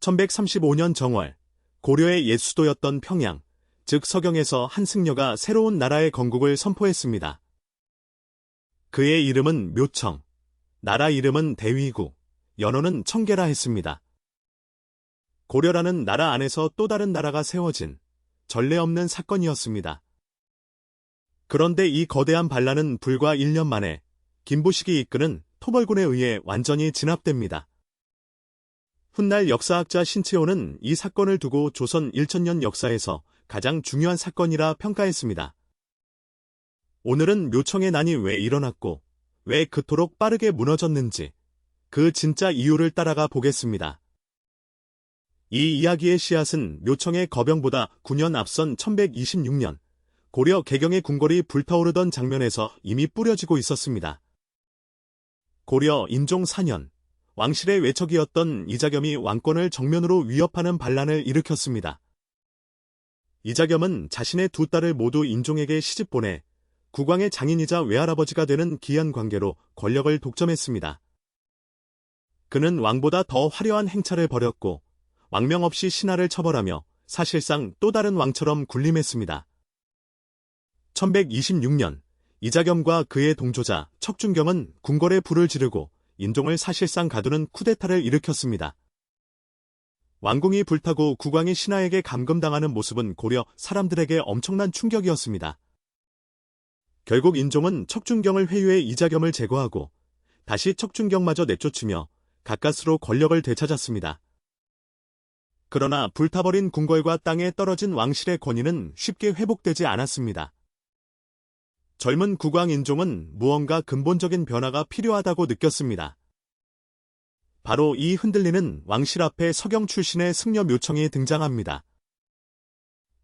1135년 정월, 고려의 옛 수도였던 평양, 즉 서경에서 한승려가 새로운 나라의 건국을 선포했습니다. 그의 이름은 묘청, 나라 이름은 대위국, 연호는 청계라 했습니다. 고려라는 나라 안에서 또 다른 나라가 세워진 전례 없는 사건이었습니다. 그런데 이 거대한 반란은 불과 1년 만에 김보식이 이끄는 토벌군에 의해 완전히 진압됩니다. 훗날 역사학자 신채호는 이 사건을 두고 조선 1000년 역사에서 가장 중요한 사건이라 평가했습니다. 오늘은 묘청의 난이 왜 일어났고 왜 그토록 빠르게 무너졌는지 그 진짜 이유를 따라가 보겠습니다. 이 이야기의 씨앗은 묘청의 거병보다 9년 앞선 1126년 고려 개경의 궁궐이 불타오르던 장면에서 이미 뿌려지고 있었습니다. 고려 인종 4년, 왕실의 외척이었던 이자겸이 왕권을 정면으로 위협하는 반란을 일으켰습니다. 이자겸은 자신의 두 딸을 모두 인종에게 시집보내 국왕의 장인이자 외할아버지가 되는 기한 관계로 권력을 독점했습니다. 그는 왕보다 더 화려한 행차를 벌였고 왕명 없이 신하를 처벌하며 사실상 또 다른 왕처럼 군림했습니다. 1126년 이자겸과 그의 동조자 척준경은 궁궐에 불을 지르고 인종을 사실상 가두는 쿠데타를 일으켰습니다. 왕궁이 불타고 국왕이 신하에게 감금당하는 모습은 고려 사람들에게 엄청난 충격이었습니다. 결국 인종은 척준경을 회유해 이자겸을 제거하고 다시 척준경마저 내쫓으며 가까스로 권력을 되찾았습니다. 그러나 불타버린 궁궐과 땅에 떨어진 왕실의 권위는 쉽게 회복되지 않았습니다. 젊은 국왕 인종은 무언가 근본적인 변화가 필요하다고 느꼈습니다. 바로 이 흔들리는 왕실 앞에 서경 출신의 승려 묘청이 등장합니다.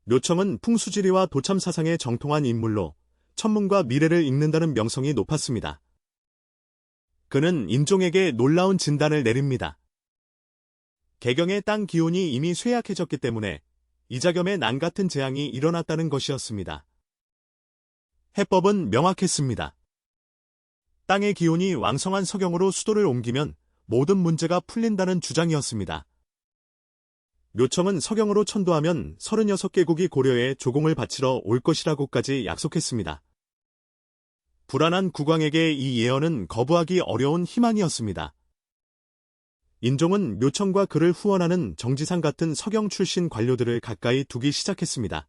묘청은 풍수지리와 도참사상에 정통한 인물로 천문과 미래를 읽는다는 명성이 높았습니다. 그는 인종에게 놀라운 진단을 내립니다. 개경의 땅 기온이 이미 쇠약해졌기 때문에 이자겸의 난같은 재앙이 일어났다는 것이었습니다. 해법은 명확했습니다. 땅의 기온이 왕성한 서경으로 수도를 옮기면 모든 문제가 풀린다는 주장이었습니다. 묘청은 서경으로 천도하면 36개국이 고려에 조공을 바치러 올 것이라고까지 약속했습니다. 불안한 국왕에게 이 예언은 거부하기 어려운 희망이었습니다. 인종은 묘청과 그를 후원하는 정지상 같은 서경 출신 관료들을 가까이 두기 시작했습니다.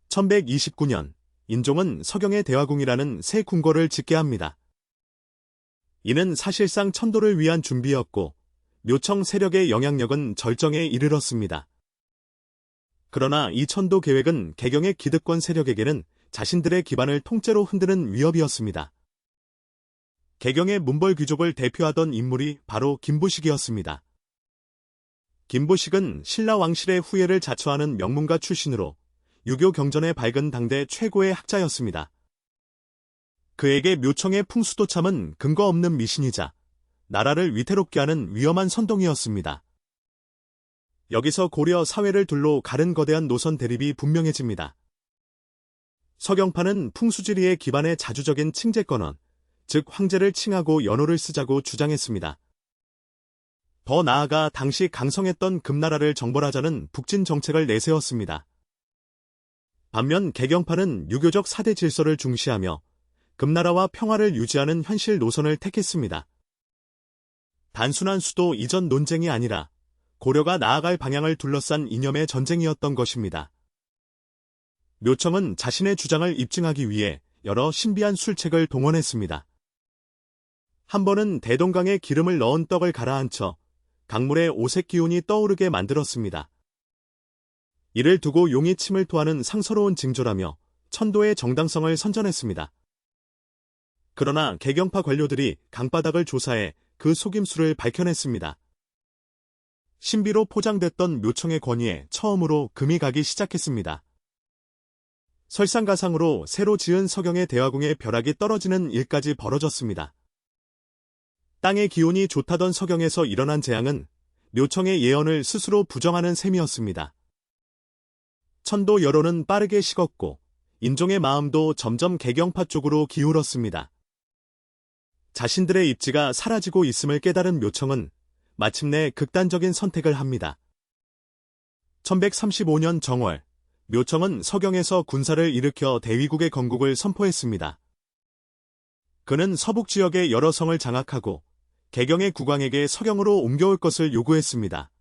1129년 인종은 서경의 대화궁이라는 새 궁궐을 짓게 합니다. 이는 사실상 천도를 위한 준비였고 묘청 세력의 영향력은 절정에 이르렀습니다. 그러나 이 천도 계획은 개경의 기득권 세력에게는 자신들의 기반을 통째로 흔드는 위협이었습니다. 개경의 문벌 귀족을 대표하던 인물이 바로 김보식이었습니다. 김보식은 신라 왕실의 후예를 자처하는 명문가 출신으로 유교 경전에 밝은 당대 최고의 학자였습니다. 그에게 묘청의 풍수도참은 근거 없는 미신이자 나라를 위태롭게 하는 위험한 선동이었습니다. 여기서 고려 사회를 둘러 가른 거대한 노선 대립이 분명해집니다. 서경파는 풍수지리의 기반에 자주적인 칭제권원, 즉 황제를 칭하고 연호를 쓰자고 주장했습니다. 더 나아가 당시 강성했던 금나라를 정벌하자는 북진 정책을 내세웠습니다. 반면 개경파는 유교적 사대 질서를 중시하며 금나라와 평화를 유지하는 현실 노선을 택했습니다. 단순한 수도 이전 논쟁이 아니라 고려가 나아갈 방향을 둘러싼 이념의 전쟁이었던 것입니다. 묘청은 자신의 주장을 입증하기 위해 여러 신비한 술책을 동원했습니다. 한 번은 대동강에 기름을 넣은 떡을 가라앉혀 강물에 오색 기운이 떠오르게 만들었습니다. 이를 두고 용이 침을 토하는 상서로운 징조라며 천도의 정당성을 선전했습니다. 그러나 개경파 관료들이 강바닥을 조사해 그 속임수를 밝혀냈습니다. 신비로 포장됐던 묘청의 권위에 처음으로 금이 가기 시작했습니다. 설상가상으로 새로 지은 서경의 대화궁의 벼락이 떨어지는 일까지 벌어졌습니다. 땅의 기온이 좋다던 서경에서 일어난 재앙은 묘청의 예언을 스스로 부정하는 셈이었습니다. 천도 여론은 빠르게 식었고 인종의 마음도 점점 개경파 쪽으로 기울었습니다. 자신들의 입지가 사라지고 있음을 깨달은 묘청은 마침내 극단적인 선택을 합니다. 1135년 정월, 묘청은 서경에서 군사를 일으켜 대위국의 건국을 선포했습니다. 그는 서북 지역의 여러 성을 장악하고 개경의 국왕에게 서경으로 옮겨올 것을 요구했습니다.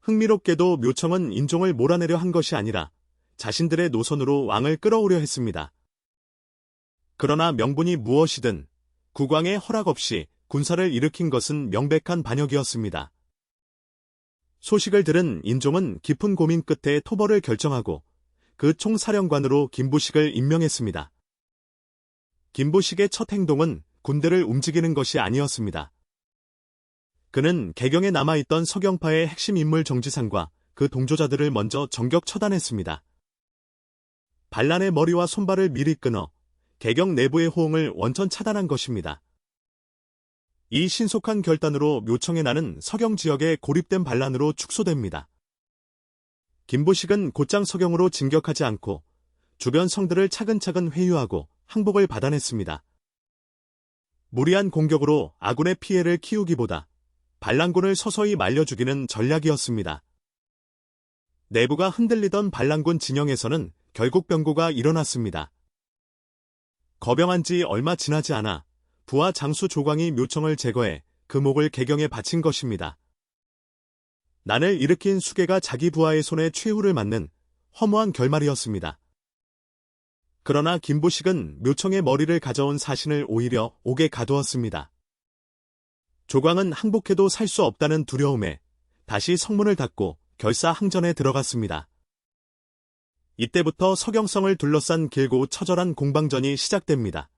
흥미롭게도 묘청은 인종을 몰아내려 한 것이 아니라 자신들의 노선으로 왕을 끌어오려 했습니다. 그러나 명분이 무엇이든 국왕의 허락 없이 군사를 일으킨 것은 명백한 반역이었습니다. 소식을 들은 인종은 깊은 고민 끝에 토벌을 결정하고 그 총사령관으로 김부식을 임명했습니다. 김부식의 첫 행동은 군대를 움직이는 것이 아니었습니다. 그는 개경에 남아있던 서경파의 핵심 인물 정지상과 그 동조자들을 먼저 전격 처단했습니다. 반란의 머리와 손발을 미리 끊어 개경 내부의 호응을 원천 차단한 것입니다. 이 신속한 결단으로 묘청의 난은 서경 지역에 고립된 반란으로 축소됩니다. 김부식은 곧장 서경으로 진격하지 않고 주변 성들을 차근차근 회유하고 항복을 받아냈습니다. 무리한 공격으로 아군의 피해를 키우기보다 반란군을 서서히 말려 죽이는 전략이었습니다. 내부가 흔들리던 반란군 진영에서는 결국 변고가 일어났습니다. 거병한 지 얼마 지나지 않아 부하 장수 조광이 묘청을 제거해 그 목을 개경에 바친 것입니다. 난을 일으킨 수계가 자기 부하의 손에 최후를 맞는 허무한 결말이었습니다. 그러나 김부식은 묘청의 머리를 가져온 사신을 오히려 옥에 가두었습니다. 조광은 항복해도 살 수 없다는 두려움에 다시 성문을 닫고 결사항전에 들어갔습니다. 이때부터 서경성을 둘러싼 길고 처절한 공방전이 시작됩니다.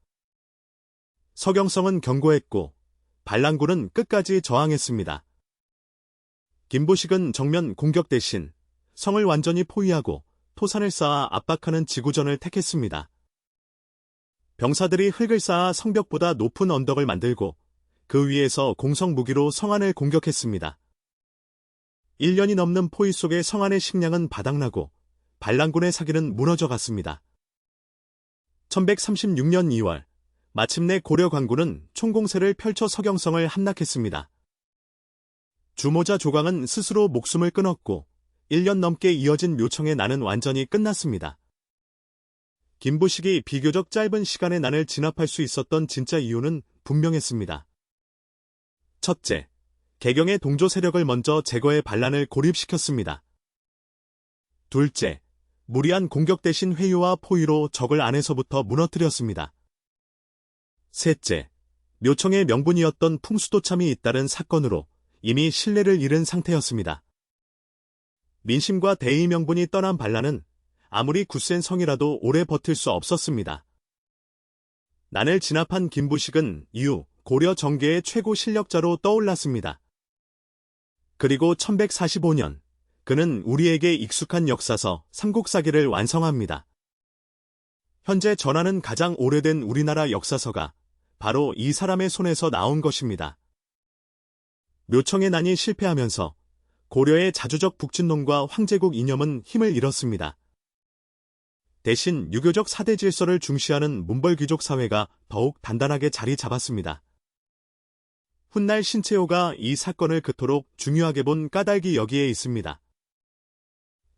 서경성은 견고했고 반란군은 끝까지 저항했습니다. 김부식은 정면 공격 대신 성을 완전히 포위하고 토산을 쌓아 압박하는 지구전을 택했습니다. 병사들이 흙을 쌓아 성벽보다 높은 언덕을 만들고 그 위에서 공성 무기로 성안을 공격했습니다. 1년이 넘는 포위 속에 성안의 식량은 바닥나고 반란군의 사기는 무너져갔습니다. 1136년 2월, 마침내 고려 관군은 총공세를 펼쳐 서경성을 함락했습니다. 주모자 조광은 스스로 목숨을 끊었고 1년 넘게 이어진 묘청의 난은 완전히 끝났습니다. 김부식이 비교적 짧은 시간에 난을 진압할 수 있었던 진짜 이유는 분명했습니다. 첫째, 개경의 동조 세력을 먼저 제거해 반란을 고립시켰습니다. 둘째, 무리한 공격 대신 회유와 포위로 적을 안에서부터 무너뜨렸습니다. 셋째, 묘청의 명분이었던 풍수도참이 잇따른 사건으로 이미 신뢰를 잃은 상태였습니다. 민심과 대의 명분이 떠난 반란은 아무리 굳센 성이라도 오래 버틸 수 없었습니다. 난을 진압한 김부식은 이후 고려 정계의 최고 실력자로 떠올랐습니다. 그리고 1145년, 그는 우리에게 익숙한 역사서 삼국사기를 완성합니다. 현재 전하는 가장 오래된 우리나라 역사서가 바로 이 사람의 손에서 나온 것입니다. 묘청의 난이 실패하면서 고려의 자주적 북진론과 황제국 이념은 힘을 잃었습니다. 대신 유교적 사대 질서를 중시하는 문벌귀족 사회가 더욱 단단하게 자리 잡았습니다. 훗날 신채호가 이 사건을 그토록 중요하게 본 까닭이 여기에 있습니다.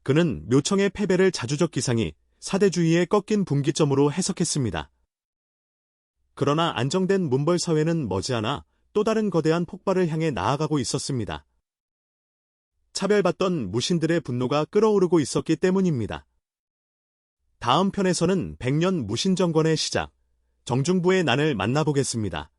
그는 묘청의 패배를 자주적 기상이 사대주의의 꺾인 분기점으로 해석했습니다. 그러나 안정된 문벌 사회는 머지않아 또 다른 거대한 폭발을 향해 나아가고 있었습니다. 차별받던 무신들의 분노가 끓어오르고 있었기 때문입니다. 다음 편에서는 백년 무신정권의 시작, 정중부의 난을 만나보겠습니다.